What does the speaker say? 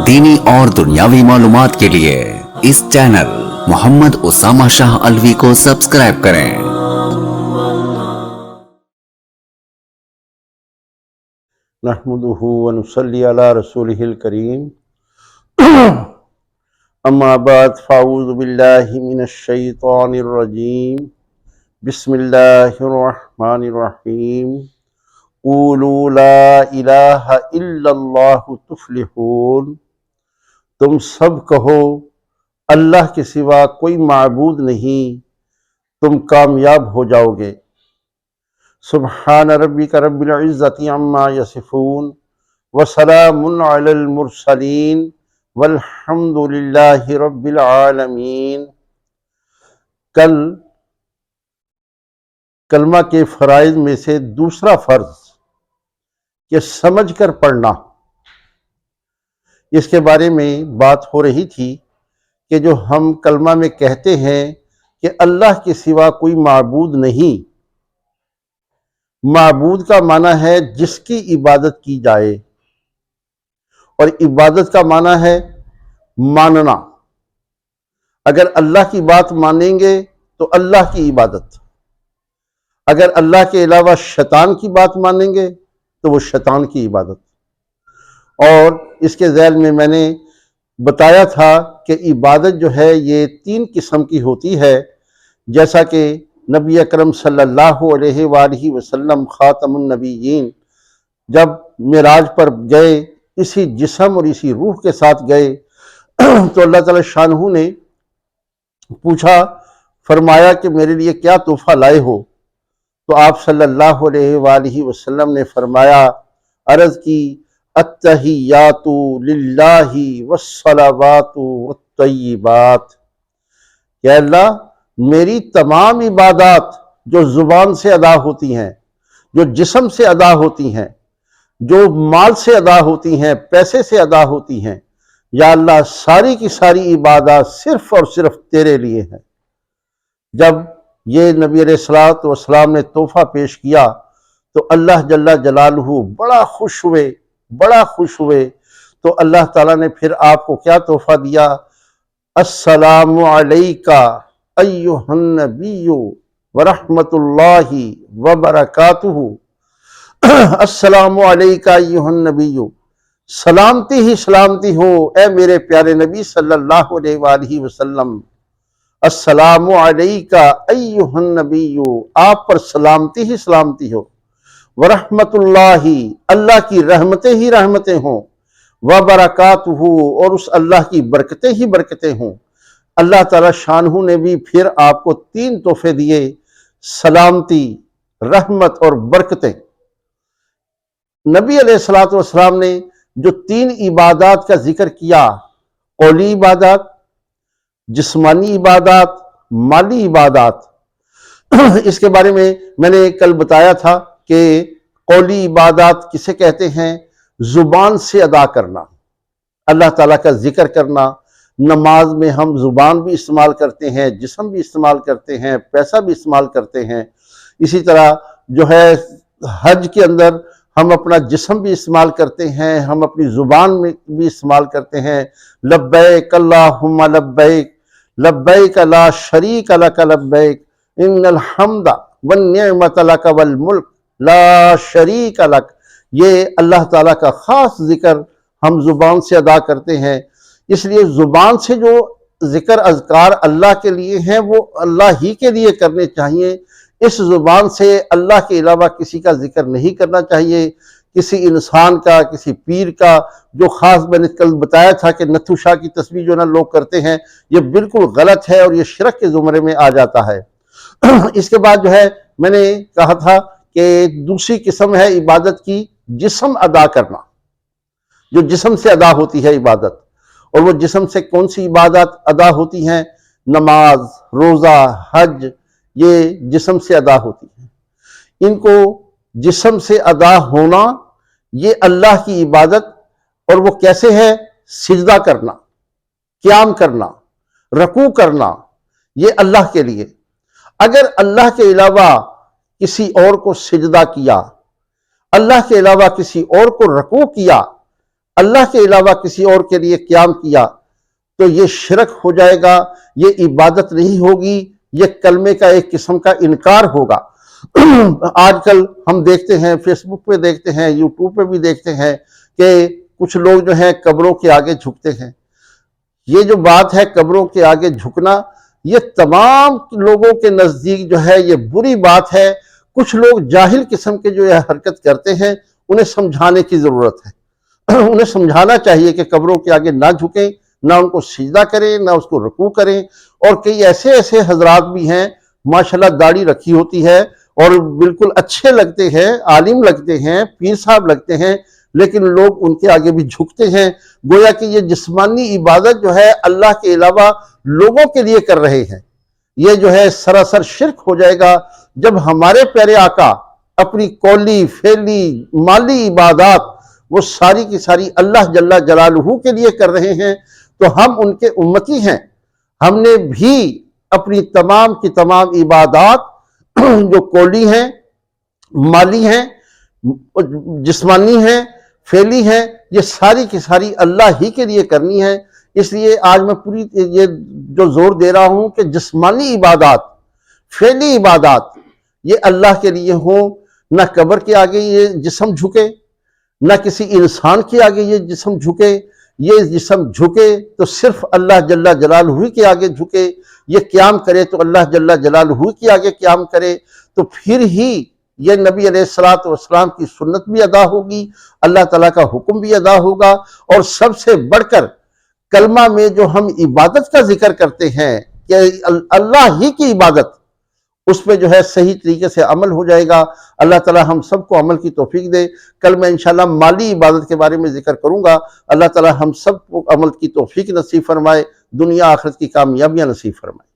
دینی اور دنیاوی معلومات کے لیے اس چینل محمد اسامہ شاہ الوی کو سبسکرائب کریں۔ نحمده ونصلي على رسوله الكريم اما بعد فاعوذ باللہ من الشیطان الرجیم بسم اللہ الرحمن الرحیم قولوا لا الہ الا اللہ تفلحون، تم سب کہو اللہ کے سوا کوئی معبود نہیں، تم کامیاب ہو جاؤ گے۔ سبحان ربک رب العزت عما یصفون وسلام علی المرسلین والحمد للہ رب العالمین۔ کل کلمہ کے فرائض میں سے دوسرا فرض کہ سمجھ کر پڑھنا، اس کے بارے میں بات ہو رہی تھی کہ جو ہم کلمہ میں کہتے ہیں کہ اللہ کے سوا کوئی معبود نہیں، معبود کا معنی ہے جس کی عبادت کی جائے، اور عبادت کا معنی ہے ماننا۔ اگر اللہ کی بات مانیں گے تو اللہ کی عبادت، اگر اللہ کے علاوہ شیطان کی بات مانیں گے تو وہ شیطان کی عبادت۔ اور اس کے ذیل میں میں نے بتایا تھا کہ عبادت جو ہے یہ 3 قسم کی ہوتی ہے، جیسا کہ نبی اکرم صلی اللہ علیہ وآلہ وسلم خاتم النبیین جب معراج پر گئے، اسی جسم اور اسی روح کے ساتھ گئے، تو اللہ تعالی شانہ نے پوچھا، فرمایا کہ میرے لیے کیا تحفہ لائے ہو؟ تو آپ صلی اللہ علیہ وآلہ وسلم نے فرمایا، عرض کی، التحیات للہ والصلوات والطیبات، کہ اللہ میری تمام عبادات جو زبان سے ادا ہوتی ہیں، جو جسم سے ادا ہوتی ہیں، جو مال سے ادا ہوتی ہیں، پیسے سے ادا ہوتی ہیں، یا اللہ ساری کی ساری عبادات صرف اور صرف تیرے لیے ہیں۔ جب یہ نبی علیہ الصلوۃ والسلام نے تحفہ پیش کیا تو اللہ جل جلالہ بڑا خوش ہوئے، تو اللہ تعالیٰ نے پھر آپ کو کیا تحفہ دیا؟ السلام علیکہ ایہا النبی ورحمۃ اللہ وبرکاتہ۔ السلام علیکہ ایہا النبی، سلامتی ہی سلامتی ہو اے میرے پیارے نبی صلی اللہ علیہ وآلہ وسلم۔ السلام علیکہ ایہا النبی، آپ پر سلامتی ہی سلامتی ہو، ورحمۃ اللہ، اللہ کی رحمتیں ہی رحمتیں ہوں، وبرکاتہ، اور اس اللہ کی برکتیں ہی برکتیں ہوں۔ اللہ تعالی شانہ نے بھی پھر آپ کو 3 تحفے دیے، سلامتی، رحمت اور برکتیں۔ نبی علیہ الصلوۃ والسلام نے جو 3 عبادات کا ذکر کیا، قولی عبادات، جسمانی عبادات، مالی عبادات، اس کے بارے میں نے کل بتایا تھا کہ قولی عبادات کسے کہتے ہیں؟ زبان سے ادا کرنا، اللہ تعالیٰ کا ذکر کرنا۔ نماز میں ہم زبان بھی استعمال کرتے ہیں، جسم بھی استعمال کرتے ہیں، پیسہ بھی استعمال کرتے ہیں۔ اسی طرح جو ہے حج کے اندر ہم اپنا جسم بھی استعمال کرتے ہیں، ہم اپنی زبان میں بھی استعمال کرتے ہیں۔ لبیک اللہم لبیک، لبیک لا شریک لک لبیک، ان الحمد والنعمت لک والملک لا شریک لک۔ یہ اللہ تعالیٰ کا خاص ذکر ہم زبان سے ادا کرتے ہیں۔ اس لیے زبان سے جو ذکر اذکار اللہ کے لیے ہیں وہ اللہ ہی کے لیے کرنے چاہیے۔ اس زبان سے اللہ کے علاوہ کسی کا ذکر نہیں کرنا چاہیے، کسی انسان کا، کسی پیر کا، جو خاص میں نے کل بتایا تھا کہ نتھو شاہ کی تسبیح جو لوگ کرتے ہیں، یہ بالکل غلط ہے اور یہ شرک کے زمرے میں آ جاتا ہے۔ اس کے بعد جو ہے میں نے کہا تھا کہ دوسری قسم ہے عبادت کی جسم ادا کرنا، جو جسم سے ادا ہوتی ہے عبادت۔ اور وہ جسم سے کون سی عبادت ادا ہوتی ہیں؟ نماز، روزہ، حج، یہ جسم سے ادا ہوتی ہیں۔ ان کو جسم سے ادا ہونا یہ اللہ کی عبادت، اور وہ کیسے ہے؟ سجدہ کرنا، قیام کرنا، رکوع کرنا، یہ اللہ کے لیے۔ اگر اللہ کے علاوہ کسی اور کو سجدہ کیا، اللہ کے علاوہ کسی اور کو رکوع کیا، اللہ کے علاوہ کسی اور کے لیے قیام کیا تو یہ شرک ہو جائے گا، یہ عبادت نہیں ہوگی، یہ کلمے کا ایک قسم کا انکار ہوگا۔ آج کل ہم دیکھتے ہیں، فیس بک پہ دیکھتے ہیں، یوٹیوب پہ بھی دیکھتے ہیں کہ کچھ لوگ جو ہیں قبروں کے آگے جھکتے ہیں۔ یہ جو بات ہے قبروں کے آگے جھکنا، یہ تمام لوگوں کے نزدیک جو ہے یہ بری بات ہے۔ کچھ لوگ جاہل قسم کے جو یہ حرکت کرتے ہیں، انہیں سمجھانے کی ضرورت ہے۔ انہیں سمجھانا چاہیے کہ قبروں کے آگے نہ جھکیں، نہ ان کو سجدہ کریں، نہ اس کو رکوع کریں۔ اور کئی ایسے حضرات بھی ہیں، ماشاءاللہ داڑھی رکھی ہوتی ہے اور بالکل اچھے لگتے ہیں، عالم لگتے ہیں، پیر صاحب لگتے ہیں، لیکن لوگ ان کے آگے بھی جھکتے ہیں، گویا کہ یہ جسمانی عبادت جو ہے اللہ کے علاوہ لوگوں کے لیے کر رہے ہیں۔ یہ جو ہے سراسر شرک ہو جائے گا جب ہمارے پیارے آقا اپنی قولی، فعلی، مالی عبادات وہ ساری کی ساری اللہ جل جلالہ کے لیے کر رہے ہیں، تو ہم ان کے امتی ہیں۔ ہم نے بھی اپنی تمام کی تمام عبادات جو قولی ہیں، مالی ہیں، جسمانی ہیں، فعلی ہیں، یہ ساری کی ساری اللہ ہی کے لیے کرنی ہے۔ اس لیے آج میں پوری یہ جو زور دے رہا ہوں کہ جسمانی عبادات، فعلی عبادات یہ اللہ کے لیے ہوں، نہ قبر کے آگے یہ جسم جھکے، نہ کسی انسان کے آگے یہ جسم جھکے۔ یہ جسم جھکے تو صرف اللہ جل جلالہ کے آگے جھکے، یہ قیام کرے تو اللہ جل جلالہ کے آگے قیام کرے، تو پھر ہی یہ نبی علیہ السلام کی سنت بھی ادا ہوگی، اللہ تعالیٰ کا حکم بھی ادا ہوگا۔ اور سب سے بڑھ کر کلمہ میں جو ہم عبادت کا ذکر کرتے ہیں کہ اللہ ہی کی عبادت، اس پہ جو ہے صحیح طریقے سے عمل ہو جائے گا۔ اللہ تعالیٰ ہم سب کو عمل کی توفیق دے۔ کل میں انشاءاللہ مالی عبادت کے بارے میں ذکر کروں گا۔ اللہ تعالیٰ ہم سب کو عمل کی توفیق نصیب فرمائے، دنیا آخرت کی کامیابیاں نصیب فرمائے۔